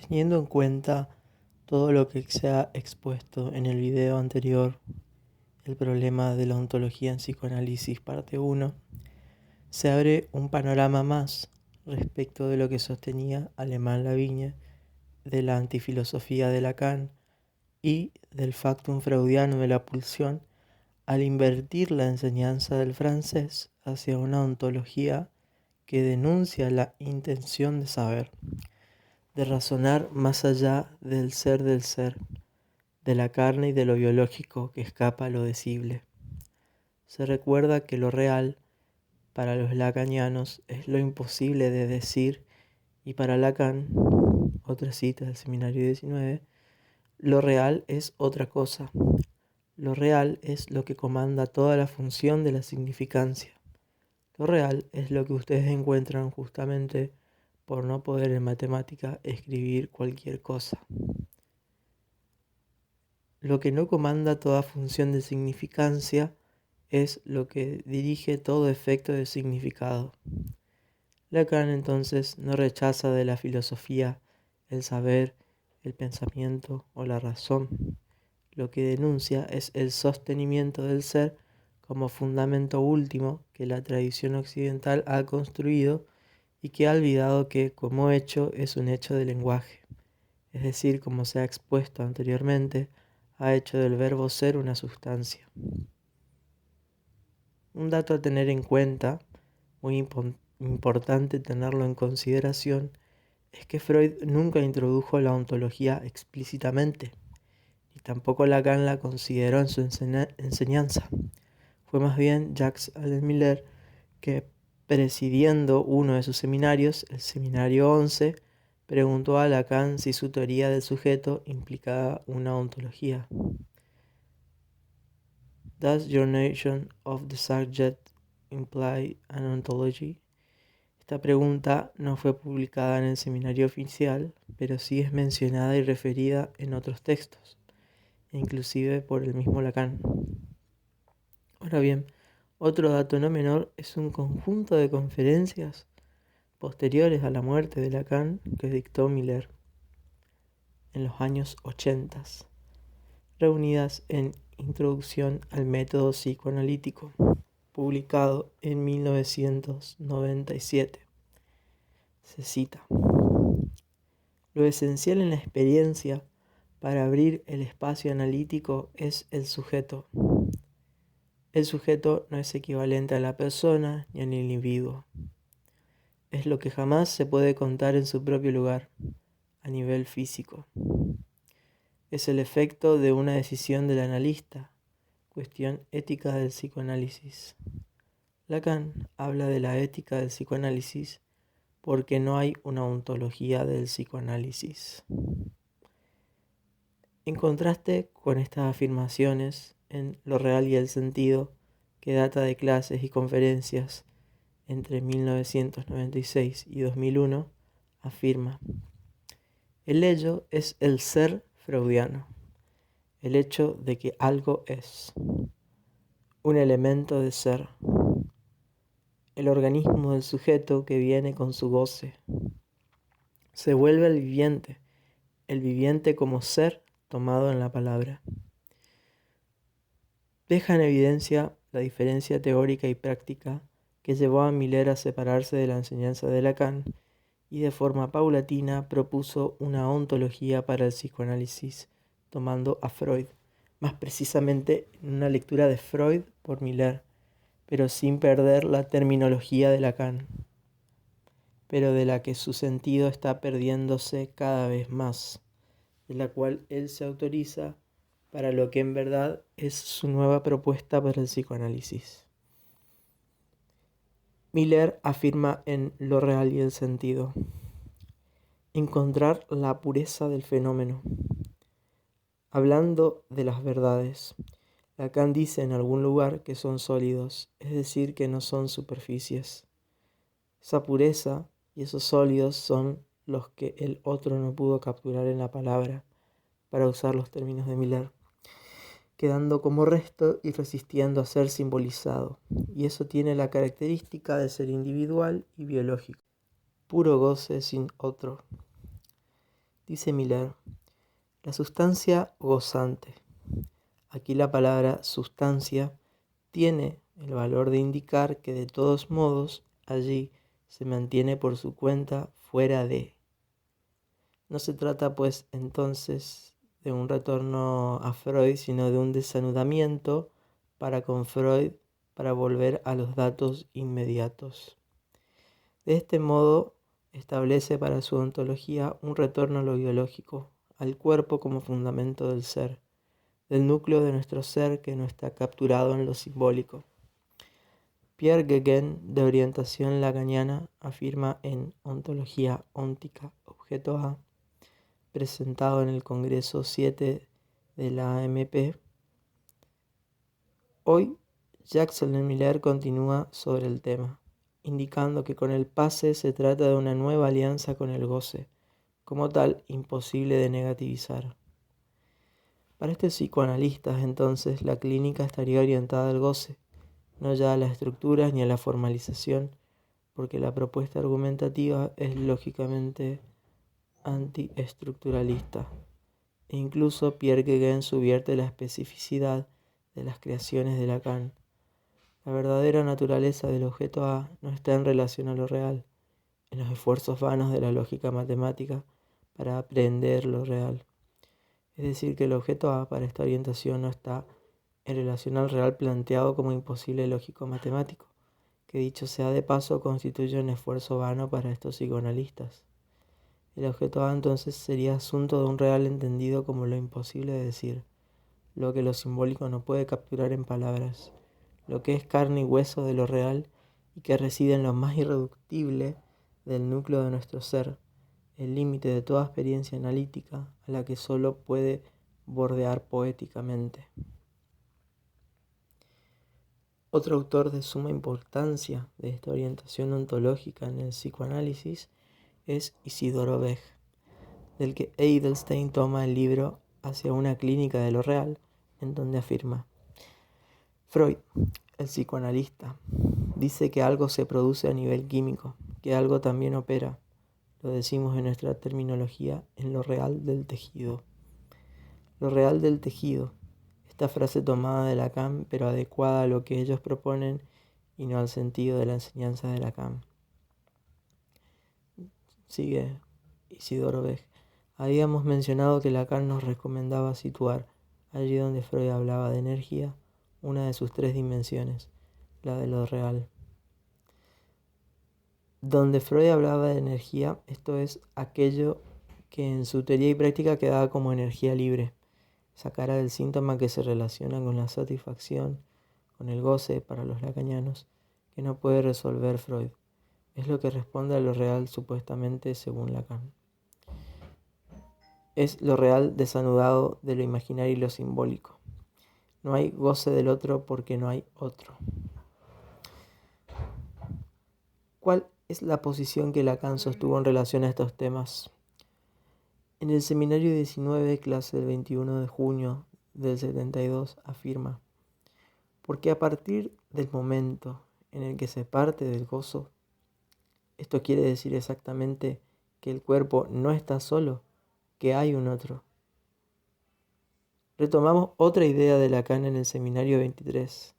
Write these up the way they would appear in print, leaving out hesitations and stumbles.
Teniendo en cuenta todo lo que se ha expuesto en el video anterior, el problema de la ontología en psicoanálisis parte 1, se abre un panorama más respecto de lo que sostenía Alemán Lavigne, de la antifilosofía de Lacan y del factum freudiano de la pulsión, al invertir la enseñanza del francés hacia una ontología que denuncia la intención de saber, de razonar más allá del ser, de la carne y de lo biológico que escapa a lo decible. Se recuerda que lo real, para los lacanianos, es lo imposible de decir, y para Lacan, otra cita del Seminario 19, lo real es otra cosa. Lo real es lo que comanda toda la función de la significancia. Lo real es lo que ustedes encuentran justamente por no poder en matemática escribir cualquier cosa. Lo que no comanda toda función de significancia es lo que dirige todo efecto de significado. Lacan entonces no rechaza de la filosofía el saber, el pensamiento o la razón. Lo que denuncia es el sostenimiento del ser como fundamento último que la tradición occidental ha construido y que ha olvidado que, como hecho, es un hecho de lenguaje, es decir, como se ha expuesto anteriormente, ha hecho del verbo ser una sustancia. Un dato a tener en cuenta, muy importante tenerlo en consideración, es que Freud nunca introdujo la ontología explícitamente, y tampoco Lacan la consideró en su enseñanza. Fue más bien Jacques Alain Miller que, presidiendo uno de sus seminarios, el Seminario 11, preguntó a Lacan si su teoría del sujeto implicaba una ontología. Does your notion of the subject imply an ontology? Esta pregunta no fue publicada en el seminario oficial, pero sí es mencionada y referida en otros textos, inclusive por el mismo Lacan. Ahora bien, otro dato no menor es un conjunto de conferencias posteriores a la muerte de Lacan que dictó Miller en los años 80, reunidas en Introducción al método psicoanalítico, publicado en 1997. Se cita: lo esencial en la experiencia para abrir el espacio analítico es el sujeto. El sujeto no es equivalente a la persona ni al individuo. Es lo que jamás se puede contar en su propio lugar, a nivel físico. Es el efecto de una decisión del analista, cuestión ética del psicoanálisis. Lacan habla de la ética del psicoanálisis porque no hay una ontología del psicoanálisis. En contraste con estas afirmaciones en Lo real y el sentido, que data de clases y conferencias entre 1996 y 2001, afirma: el ello es el ser freudiano, el hecho de que algo es, un elemento de ser, el organismo del sujeto que viene con su goce. Se vuelve el viviente como ser tomado en la palabra. Deja en evidencia la diferencia teórica y práctica que llevó a Miller a separarse de la enseñanza de Lacan y de forma paulatina propuso una ontología para el psicoanálisis, tomando a Freud, más precisamente en una lectura de Freud por Miller, pero sin perder la terminología de Lacan, pero de la que su sentido está perdiéndose cada vez más, de la cual él se autoriza para lo que en verdad es su nueva propuesta para el psicoanálisis. Miller afirma en Lo real y el sentido: encontrar la pureza del fenómeno. Hablando de las verdades, Lacan dice en algún lugar que son sólidos, es decir, que no son superficies. Esa pureza y esos sólidos son los que el otro no pudo capturar en la palabra, para usar los términos de Miller, quedando como resto y resistiendo a ser simbolizado, y eso tiene la característica de ser individual y biológico, puro goce sin otro. Dice Miller, la sustancia gozante. Aquí la palabra sustancia tiene el valor de indicar que de todos modos allí se mantiene por su cuenta fuera de. No se trata pues entonces de un retorno a Freud, sino de un desanudamiento con Freud para volver a los datos inmediatos. De este modo establece para su ontología un retorno a lo biológico, al cuerpo como fundamento del ser, del núcleo de nuestro ser que no está capturado en lo simbólico. Pierre Guéguen, de orientación lacaniana, afirma en Ontología Óntica, objeto A, presentado en el Congreso 7 de la AMP. Hoy, Jacques Miller continúa sobre el tema, indicando que con el pase se trata de una nueva alianza con el goce, como tal imposible de negativizar. Para este psicoanalista, entonces, la clínica estaría orientada al goce, no ya a las estructuras ni a la formalización, porque la propuesta argumentativa es lógicamente antiestructuralista, e incluso Pierre Guéguen subvierte la especificidad de las creaciones de Lacan. La verdadera naturaleza del objeto A no está en relación a lo real, en los esfuerzos vanos de la lógica matemática para aprehender lo real. Es decir, que el objeto A para esta orientación no está en relación al real planteado como imposible lógico-matemático, que dicho sea de paso constituye un esfuerzo vano para estos psicoanalistas. El objeto A entonces sería asunto de un real entendido como lo imposible de decir, lo que lo simbólico no puede capturar en palabras, lo que es carne y hueso de lo real y que reside en lo más irreductible del núcleo de nuestro ser, el límite de toda experiencia analítica a la que solo puede bordear poéticamente. Otro autor de suma importancia de esta orientación ontológica en el psicoanálisis es Isidoro Beck, del que Edelstein toma el libro Hacia una clínica de lo real, en donde afirma: Freud, el psicoanalista, dice que algo se produce a nivel químico, que algo también opera. Lo decimos en nuestra terminología, en lo real del tejido. Lo real del tejido. Esta frase tomada de Lacan, pero adecuada a lo que ellos proponen y no al sentido de la enseñanza de Lacan. Sigue Isidoro Beck. Habíamos mencionado que Lacan nos recomendaba situar, allí donde Freud hablaba de energía, una de sus tres dimensiones, la de lo real. Donde Freud hablaba de energía, esto es aquello que en su teoría y práctica quedaba como energía libre, esa cara del síntoma que se relaciona con la satisfacción, con el goce para los lacanianos, que no puede resolver Freud. Es lo que responde a lo real supuestamente según Lacan. Es lo real desanudado de lo imaginario y lo simbólico. No hay goce del otro porque no hay otro. ¿Cuál es la posición que Lacan sostuvo en relación a estos temas? En el seminario 19, clase del 21 de junio del 72, afirma: porque a partir del momento en el que se parte del gozo, esto quiere decir exactamente que el cuerpo no está solo, que hay un otro. Retomamos otra idea de Lacan en el seminario 23.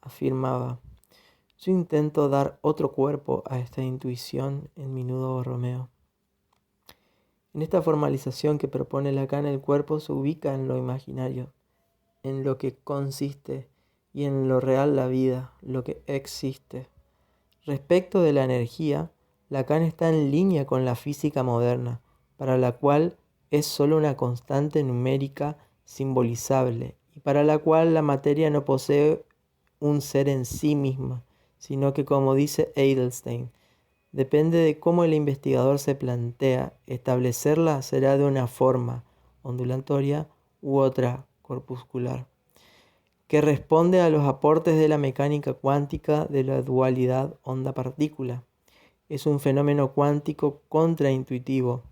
Afirmaba: yo intento dar otro cuerpo a esta intuición en mi nudo Borromeo. En esta formalización que propone Lacan, el cuerpo se ubica en lo imaginario, en lo que consiste, y en lo real la vida, lo que existe. Respecto de la energía, Lacan está en línea con la física moderna, para la cual es sólo una constante numérica simbolizable, y para la cual la materia no posee un ser en sí misma, sino que, como dice Edelstein, depende de cómo el investigador se plantea establecerla, será de una forma ondulatoria u otra corpuscular, que responde a los aportes de la mecánica cuántica de la dualidad onda-partícula. Es un fenómeno cuántico contraintuitivo,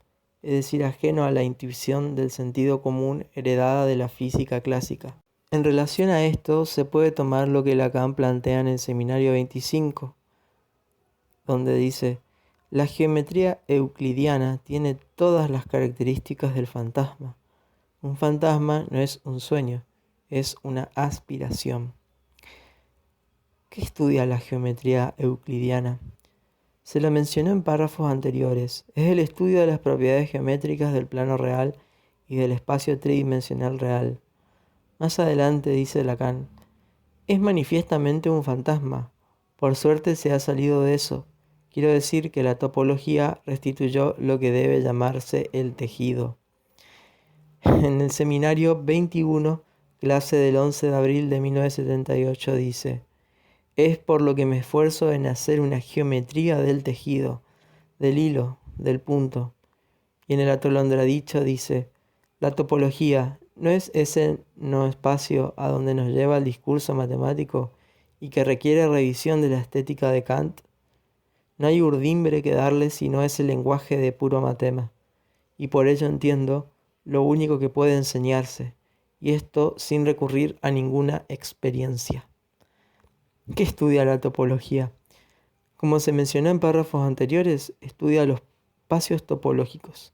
es decir, ajeno a la intuición del sentido común heredada de la física clásica. En relación a esto, se puede tomar lo que Lacan plantea en el seminario 25, donde dice: La geometría euclidiana tiene todas las características del fantasma. Un fantasma no es un sueño, es una aspiración. ¿Qué estudia la geometría euclidiana? Se lo mencionó en párrafos anteriores. Es el estudio de las propiedades geométricas del plano real y del espacio tridimensional real. Más adelante dice Lacan, es manifiestamente un fantasma. Por suerte se ha salido de eso. Quiero decir que la topología restituyó lo que debe llamarse el tejido. En el seminario 21, clase del 11 de abril de 1978, dice, es por lo que me esfuerzo en hacer una geometría del tejido, del hilo, del punto. Y en el atolondradicho dice, la topología no es ese no espacio a donde nos lleva el discurso matemático y que requiere revisión de la estética de Kant. No hay urdimbre que darle si no es el lenguaje de puro matema. Y por ello entiendo lo único que puede enseñarse, y esto sin recurrir a ninguna experiencia. ¿Qué estudia la topología? Como se mencionó en párrafos anteriores, estudia los espacios topológicos,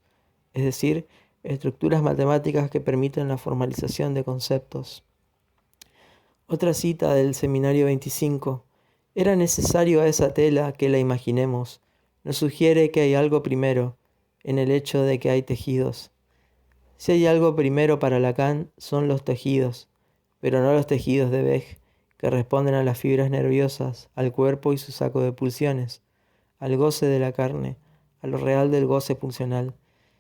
es decir, estructuras matemáticas que permiten la formalización de conceptos. Otra cita del seminario 25. Era necesario a esa tela que la imaginemos. Nos sugiere que hay algo primero, en el hecho de que hay tejidos. Si hay algo primero para Lacan, son los tejidos, pero no los tejidos de Beck, que responden a las fibras nerviosas, al cuerpo y su saco de pulsiones, al goce de la carne, a lo real del goce pulsional,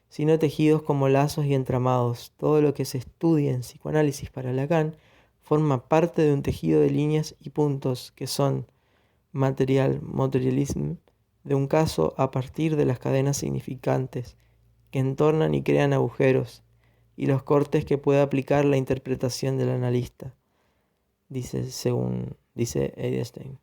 sino tejidos como lazos y entramados. Todo lo que se estudia en psicoanálisis para Lacan forma parte de un tejido de líneas y puntos que son materialism, de un caso a partir de las cadenas significantes que entornan y crean agujeros, y los cortes que puede aplicar la interpretación del analista, dice Edelstein.